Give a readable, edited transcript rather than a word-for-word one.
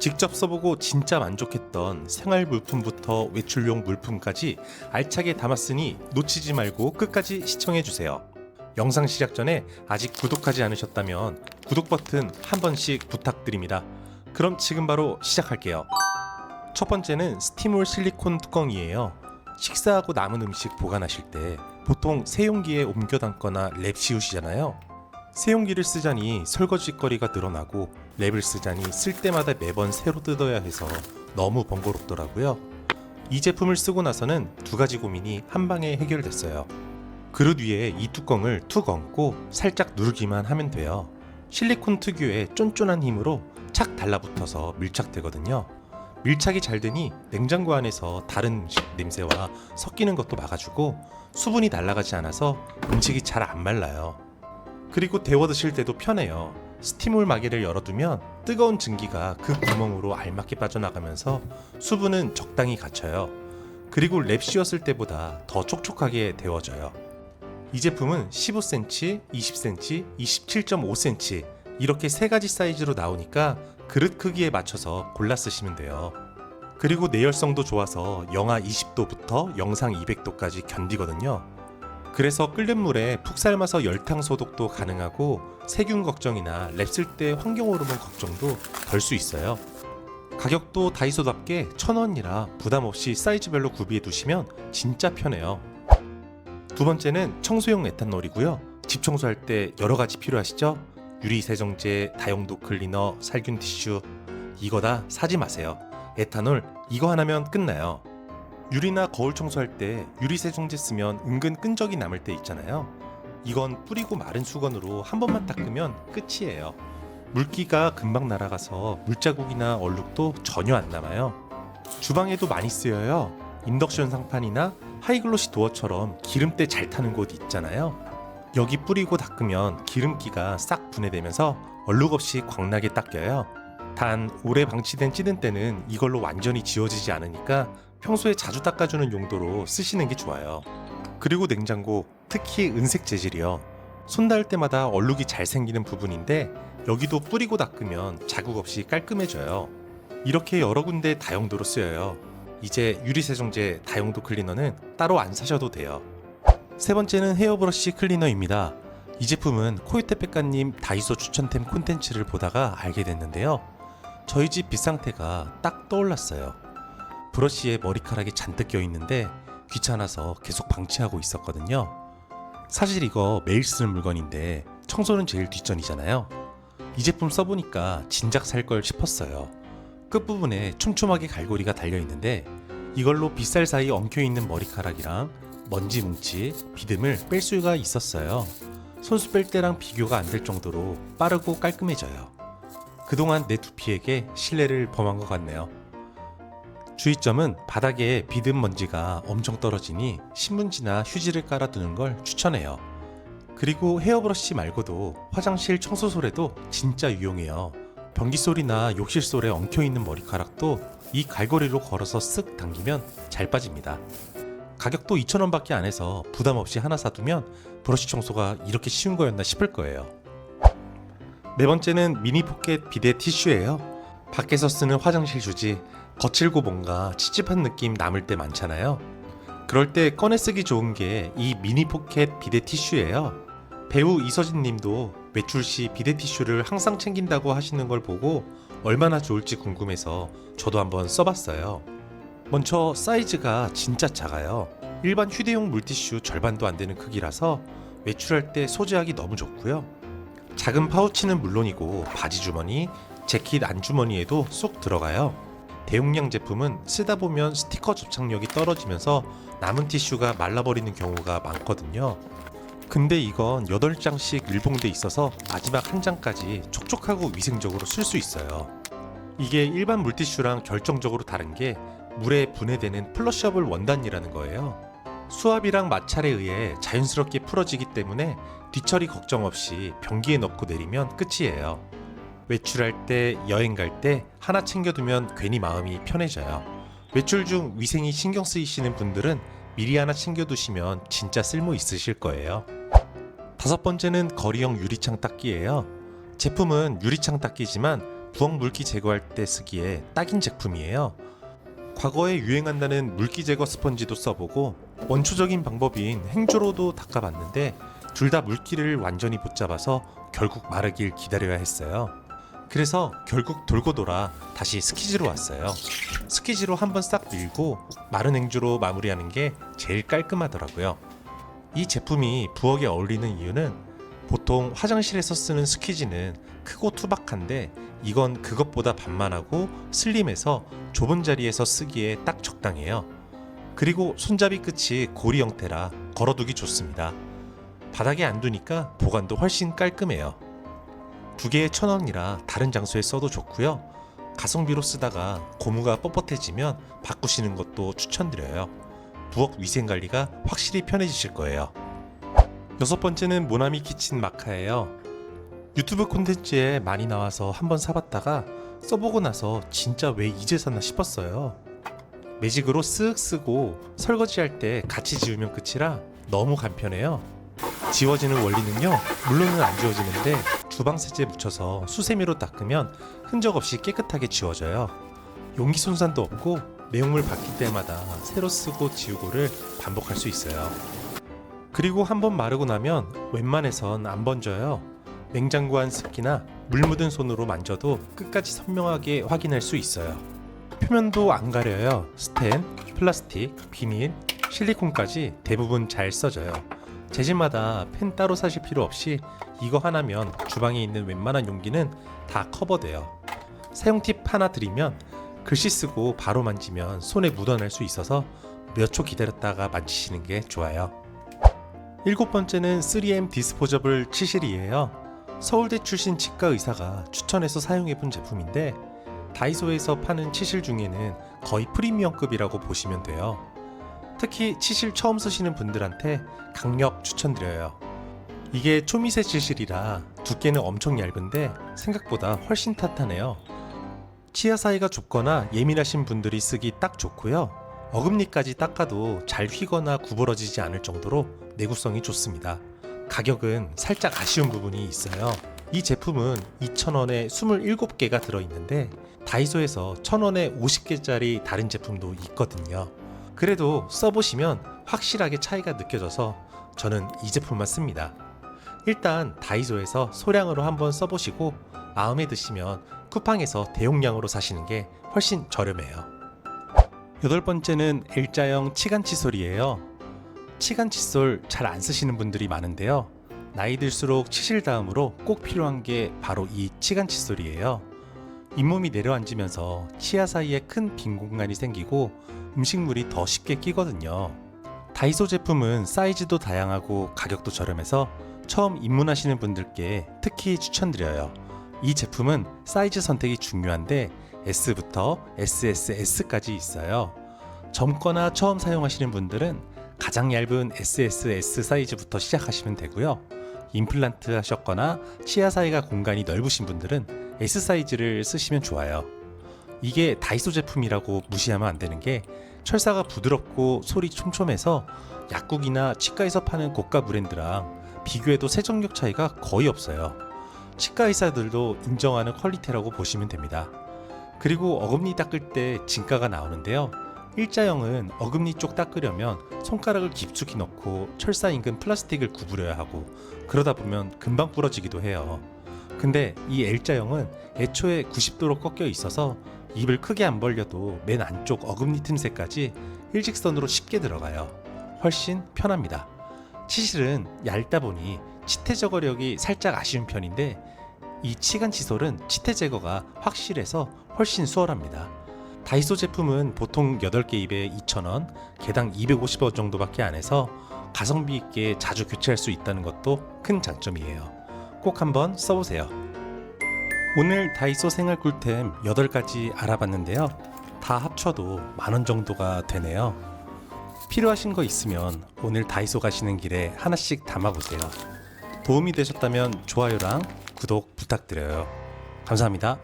직접 써보고 진짜 만족했던 생활 물품부터 외출용 물품까지 알차게 담았으니 놓치지 말고 끝까지 시청해주세요. 영상 시작 전에 아직 구독하지 않으셨다면 구독 버튼 한 번씩 부탁드립니다. 그럼 지금 바로 시작할게요. 첫 번째는 스티물 실리콘 뚜껑이에요. 식사하고 남은 음식 보관하실 때 보통 세용기에 옮겨 담거나 랩 씌우시잖아요. 세용기를 쓰자니 설거지거리가 늘어나고 랩을 쓰자니 쓸 때마다 매번 새로 뜯어야 해서 너무 번거롭더라고요. 이 제품을 쓰고 나서는 두 가지 고민이 한 방에 해결됐어요. 그릇 위에 이 뚜껑을 툭 얹고 살짝 누르기만 하면 돼요. 실리콘 특유의 쫀쫀한 힘으로 착 달라붙어서 밀착되거든요. 밀착이 잘 되니 냉장고 안에서 다른 음식 냄새와 섞이는 것도 막아주고 수분이 날아가지 않아서 음식이 잘 안 말라요. 그리고 데워 드실 때도 편해요. 스티물 마개를 열어두면 뜨거운 증기가 그 구멍으로 알맞게 빠져나가면서 수분은 적당히 갇혀요. 그리고 랩 씌웠을 때보다 더 촉촉하게 데워져요. 이 제품은 15cm, 20cm, 27.5cm 이렇게 세 가지 사이즈로 나오니까 그릇 크기에 맞춰서 골라 쓰시면 돼요. 그리고 내열성도 좋아서 영하 20도부터 영상 200도까지 견디거든요. 그래서 끓는 물에 푹 삶아서 열탕 소독도 가능하고 세균 걱정이나 랩 쓸 때 환경 호르몬 걱정도 덜 수 있어요. 가격도 다이소답게 1,000원이라 부담 없이 사이즈별로 구비해 두시면 진짜 편해요. 두 번째는 청소용 에탄올이고요. 집 청소할 때 여러 가지 필요하시죠? 유리 세정제, 다용도 클리너, 살균 티슈 이거 다 사지 마세요. 에탄올 이거 하나면 끝나요. 유리나 거울 청소할 때 유리 세정제 쓰면 은근 끈적이 남을 때 있잖아요. 이건 뿌리고 마른 수건으로 한 번만 닦으면 끝이에요. 물기가 금방 날아가서 물자국이나 얼룩도 전혀 안 남아요. 주방에도 많이 쓰여요. 인덕션 상판이나 하이글로시 도어처럼 기름때 잘 타는 곳 있잖아요. 여기 뿌리고 닦으면 기름기가 싹 분해되면서 얼룩 없이 광나게 닦여요. 단 오래 방치된 찌든 때는 이걸로 완전히 지워지지 않으니까 평소에 자주 닦아주는 용도로 쓰시는 게 좋아요. 그리고 냉장고, 특히 은색 재질이요. 손 닿을 때마다 얼룩이 잘 생기는 부분인데 여기도 뿌리고 닦으면 자국 없이 깔끔해져요. 이렇게 여러 군데 다용도로 쓰여요. 이제 유리세정제 다용도 클리너는 따로 안 사셔도 돼요. 세 번째는 헤어브러쉬 클리너입니다. 이 제품은 코요테 백가님 다이소 추천템 콘텐츠를 보다가 알게 됐는데요. 저희 집 빗상태가 딱 떠올랐어요. 브러쉬에 머리카락이 잔뜩 껴있는데 귀찮아서 계속 방치하고 있었거든요. 사실 이거 매일 쓰는 물건인데 청소는 제일 뒷전이잖아요. 이 제품 써보니까 진작 살 걸 싶었어요. 끝부분에 촘촘하게 갈고리가 달려있는데 이걸로 빗살 사이 엉켜있는 머리카락이랑 먼지 뭉치, 비듬을 뺄 수가 있었어요. 손수 뺄 때랑 비교가 안 될 정도로 빠르고 깔끔해져요. 그동안 내 두피에게 신뢰를 범한 것 같네요. 주의점은 바닥에 비듬 먼지가 엄청 떨어지니 신문지나 휴지를 깔아두는 걸 추천해요. 그리고 헤어브러쉬 말고도 화장실 청소솔에도 진짜 유용해요. 변기솔이나 욕실솔에 엉켜있는 머리카락도 이 갈고리로 걸어서 쓱 당기면 잘 빠집니다. 가격도 2,000원밖에 안 해서 부담 없이 하나 사두면 브러쉬 청소가 이렇게 쉬운 거였나 싶을 거예요. 네 번째는 미니 포켓 비데 티슈예요. 밖에서 쓰는 화장실 휴지 거칠고 뭔가 찝찝한 느낌 남을 때 많잖아요. 그럴 때 꺼내 쓰기 좋은 게 이 미니 포켓 비데 티슈예요. 배우 이서진 님도 외출 시 비데 티슈를 항상 챙긴다고 하시는 걸 보고 얼마나 좋을지 궁금해서 저도 한번 써봤어요. 먼저 사이즈가 진짜 작아요. 일반 휴대용 물티슈 절반도 안 되는 크기라서 외출할 때 소지하기 너무 좋고요. 작은 파우치는 물론이고 바지 주머니, 재킷 안주머니에도 쏙 들어가요. 대용량 제품은 쓰다 보면 스티커 접착력이 떨어지면서 남은 티슈가 말라버리는 경우가 많거든요. 근데 이건 8장씩 밀봉돼 있어서 마지막 한 장까지 촉촉하고 위생적으로 쓸 수 있어요. 이게 일반 물티슈랑 결정적으로 다른 게 물에 분해되는 플러셔블 원단이라는 거예요. 수압이랑 마찰에 의해 자연스럽게 풀어지기 때문에 뒤처리 걱정 없이 변기에 넣고 내리면 끝이에요. 외출할 때, 여행 갈 때 하나 챙겨두면 괜히 마음이 편해져요. 외출 중 위생이 신경 쓰이시는 분들은 미리 하나 챙겨두시면 진짜 쓸모 있으실 거예요. 다섯 번째는 거리형 유리창 닦기예요. 제품은 유리창 닦기지만 부엌 물기 제거할 때 쓰기에 딱인 제품이에요. 과거에 유행한다는 물기 제거 스펀지도 써보고 원초적인 방법인 행주로도 닦아봤는데 둘 다 물기를 완전히 못 잡아서 결국 마르길 기다려야 했어요. 그래서 결국 돌고 돌아 다시 스키즈로 왔어요. 스키즈로 한번 싹 밀고 마른 행주로 마무리하는 게 제일 깔끔하더라고요. 이 제품이 부엌에 어울리는 이유는 보통 화장실에서 쓰는 스키즈는 크고 투박한데 이건 그것보다 반만하고 슬림해서 좁은 자리에서 쓰기에 딱 적당해요. 그리고 손잡이 끝이 고리 형태라 걸어두기 좋습니다. 바닥에 안 두니까 보관도 훨씬 깔끔해요. 두 개에 1,000원이라 다른 장소에 써도 좋고요. 가성비로 쓰다가 고무가 뻣뻣해지면 바꾸시는 것도 추천드려요. 부엌 위생관리가 확실히 편해지실 거예요. 6번째는 모나미 키친 마카예요. 유튜브 콘텐츠에 많이 나와서 한번 사봤다가 써보고 나서 진짜 왜 이제 샀나 싶었어요. 매직으로 쓱 쓰고 설거지할 때 같이 지우면 끝이라 너무 간편해요. 지워지는 원리는요, 물로는 안 지워지는데 주방 세제에 묻혀서 수세미로 닦으면 흔적 없이 깨끗하게 지워져요. 용기 손상도 없고 내용물 바뀔 때마다 새로 쓰고 지우고를 반복할 수 있어요. 그리고 한번 마르고 나면 웬만해선 안 번져요. 냉장고 안 습기나 물 묻은 손으로 만져도 끝까지 선명하게 확인할 수 있어요. 표면도 안 가려요. 스텐, 플라스틱, 비닐, 실리콘까지 대부분 잘 써져요. 재질마다 펜 따로 사실 필요 없이 이거 하나면 주방에 있는 웬만한 용기는 다 커버돼요. 사용 팁 하나 드리면 글씨 쓰고 바로 만지면 손에 묻어날 수 있어서 몇 초 기다렸다가 만지시는 게 좋아요. 7번째는 3M 디스포저블 치실이에요. 서울대 출신 치과 의사가 추천해서 사용해본 제품인데 다이소에서 파는 치실 중에는 거의 프리미엄급이라고 보시면 돼요. 특히 치실 처음 쓰시는 분들한테 강력 추천드려요. 이게 초미세 치실이라 두께는 엄청 얇은데 생각보다 훨씬 탄탄해요. 치아 사이가 좁거나 예민하신 분들이 쓰기 딱 좋고요. 어금니까지 닦아도 잘 휘거나 구부러지지 않을 정도로 내구성이 좋습니다. 가격은 살짝 아쉬운 부분이 있어요. 이 제품은 2,000원에 27개가 들어있는데 다이소에서 1,000원에 50개짜리 다른 제품도 있거든요. 그래도 써보시면 확실하게 차이가 느껴져서 저는 이 제품만 씁니다. 일단 다이소에서 소량으로 한번 써보시고 마음에 드시면 쿠팡에서 대용량으로 사시는 게 훨씬 저렴해요. 8번째는 L자형 치간 칫솔이에요. 치간 칫솔 잘 안 쓰시는 분들이 많은데요. 나이 들수록 치실 다음으로 꼭 필요한 게 바로 이 치간 칫솔이에요. 잇몸이 내려앉으면서 치아 사이에 큰 빈 공간이 생기고 음식물이 더 쉽게 끼거든요. 다이소 제품은 사이즈도 다양하고 가격도 저렴해서 처음 입문하시는 분들께 특히 추천드려요. 이 제품은 사이즈 선택이 중요한데 S부터 SSS까지 있어요. 젊거나 처음 사용하시는 분들은 가장 얇은 SSS 사이즈부터 시작하시면 되고요. 임플란트 하셨거나 치아 사이가 공간이 넓으신 분들은 S 사이즈를 쓰시면 좋아요. 이게 다이소 제품이라고 무시하면 안 되는 게 철사가 부드럽고 소리 촘촘해서 약국이나 치과에서 파는 고가 브랜드랑 비교해도 세정력 차이가 거의 없어요. 치과 의사들도 인정하는 퀄리티라고 보시면 됩니다. 그리고 어금니 닦을 때 진가가 나오는데요. 일자형은 어금니 쪽 닦으려면 손가락을 깊숙이 넣고 철사 인근 플라스틱을 구부려야 하고 그러다 보면 금방 부러지기도 해요. 근데 이 L자형은 애초에 90도로 꺾여 있어서 입을 크게 안 벌려도 맨 안쪽 어금니 틈새까지 일직선으로 쉽게 들어가요. 훨씬 편합니다. 치실은 얇다 보니 치태 제거력이 살짝 아쉬운 편인데 이 치간 칫솔은 치태 제거가 확실해서 훨씬 수월합니다. 다이소 제품은 보통 8개 입에 2,000원, 개당 250원 정도밖에 안 해서 가성비 있게 자주 교체할 수 있다는 것도 큰 장점이에요. 꼭 한번 써보세요. 오늘 다이소 생활 꿀템 8가지 알아봤는데요. 다 합쳐도 10,000원 정도가 되네요. 필요하신 거 있으면 오늘 다이소 가시는 길에 하나씩 담아보세요. 도움이 되셨다면 좋아요랑 구독 부탁드려요. 감사합니다.